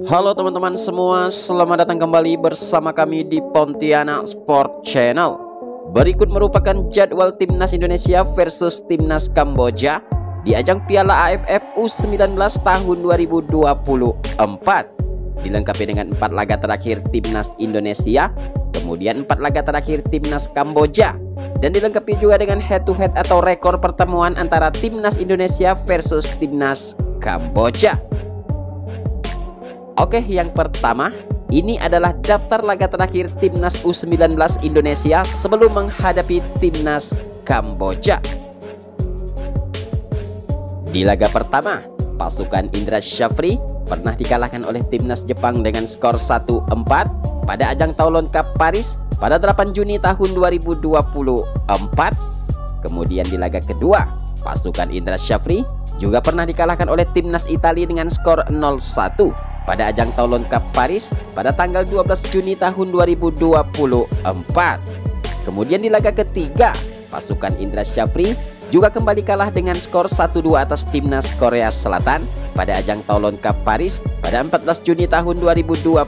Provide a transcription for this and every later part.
Halo teman-teman semua, selamat datang kembali bersama kami di Pontianak Sport Channel. Berikut merupakan jadwal Timnas Indonesia versus Timnas Kamboja di ajang Piala AFF U19 tahun 2024. Dilengkapi dengan 4 laga terakhir Timnas Indonesia, kemudian 4 laga terakhir Timnas Kamboja, dan dilengkapi juga dengan head to head atau rekor pertemuan antara Timnas Indonesia versus Timnas Kamboja. Oke, yang pertama, ini adalah daftar laga terakhir Timnas U19 Indonesia sebelum menghadapi Timnas Kamboja. Di laga pertama, pasukan Indra Syafri pernah dikalahkan oleh Timnas Jepang dengan skor 1-4 pada ajang Toulon Cup Paris pada 8 Juni tahun 2024. Kemudian di laga kedua, pasukan Indra Syafri juga pernah dikalahkan oleh Timnas Italia dengan skor 0-1 pada ajang Toulon Cup Paris pada tanggal 12 Juni tahun 2024. Kemudian di laga ketiga, pasukan Indra Syafri juga kembali kalah dengan skor 1-2 atas Timnas Korea Selatan pada ajang Toulon Cup Paris pada 14 Juni tahun 2024.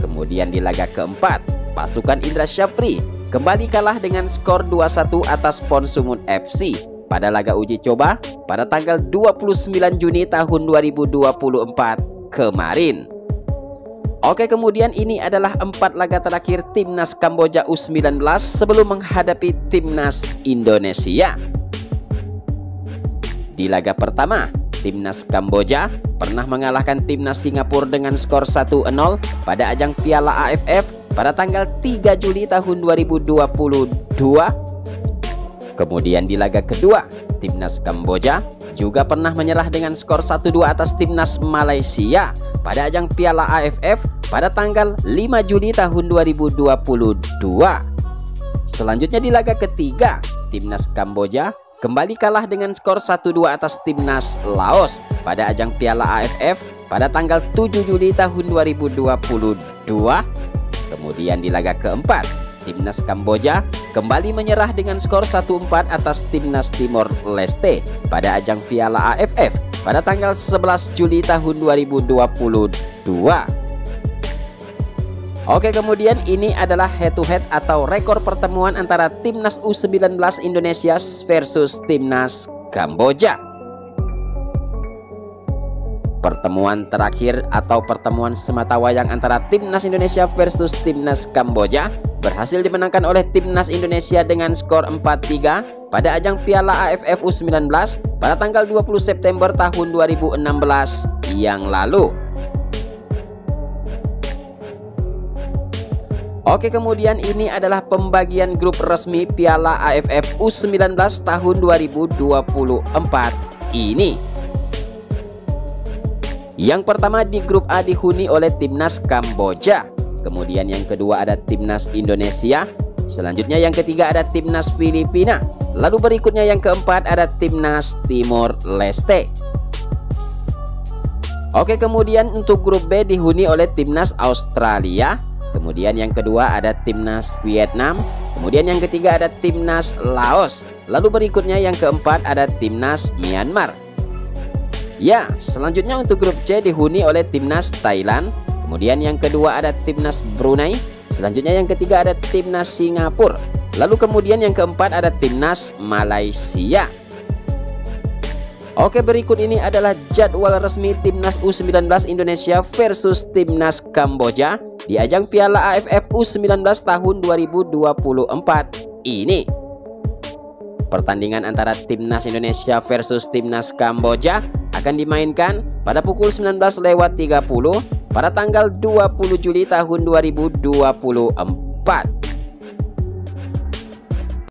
Kemudian di laga keempat, pasukan Indra Syafri kembali kalah dengan skor 2-1 atas Pon Sungun FC pada laga uji coba pada tanggal 29 Juni tahun 2024 kemarin. Oke, kemudian ini adalah 4 laga terakhir Timnas Kamboja U19 sebelum menghadapi Timnas Indonesia. Di laga pertama, Timnas Kamboja pernah mengalahkan Timnas Singapura dengan skor 1-0 pada ajang Piala AFF pada tanggal 3 Juli tahun 2022. Kemudian di laga kedua, Timnas Kamboja juga pernah menyerah dengan skor 1-2 atas Timnas Malaysia pada ajang Piala AFF pada tanggal 5 Juli tahun 2022. Selanjutnya di laga ketiga, Timnas Kamboja kembali kalah dengan skor 1-2 atas Timnas Laos pada ajang Piala AFF pada tanggal 7 Juli tahun 2022. Kemudian di laga keempat, Timnas Kamboja kembali menyerah dengan skor 1-4 atas Timnas Timor Leste pada ajang Piala AFF pada tanggal 11 Juli tahun 2022. Oke, kemudian ini adalah head to head atau rekor pertemuan antara Timnas U19 Indonesia versus Timnas Kamboja. Pertemuan terakhir atau pertemuan sematawayang antara Timnas Indonesia versus Timnas Kamboja berhasil dimenangkan oleh Timnas Indonesia dengan skor 4-3 pada ajang Piala AFF U19 pada tanggal 20 September tahun 2016 yang lalu. Oke, kemudian ini adalah pembagian grup resmi Piala AFF U19 tahun 2024 ini. Yang pertama di grup A dihuni oleh Timnas Kamboja. Kemudian yang kedua ada Timnas Indonesia. Selanjutnya yang ketiga ada Timnas Filipina. Lalu berikutnya yang keempat ada Timnas Timor Leste. Oke, kemudian untuk grup B dihuni oleh Timnas Australia. Kemudian yang kedua ada Timnas Vietnam. Kemudian yang ketiga ada Timnas Laos. Lalu berikutnya yang keempat ada Timnas Myanmar. Ya, selanjutnya untuk grup C dihuni oleh Timnas Thailand. Kemudian yang kedua ada Timnas Brunei. Selanjutnya yang ketiga ada Timnas Singapura. Lalu kemudian yang keempat ada Timnas Malaysia. Oke, berikut ini adalah jadwal resmi Timnas U19 Indonesia versus Timnas Kamboja di ajang Piala AFF U19 tahun 2024 ini. Pertandingan antara Timnas Indonesia versus Timnas Kamboja akan dimainkan pada pukul 19.30 pada tanggal 20 Juli tahun 2024.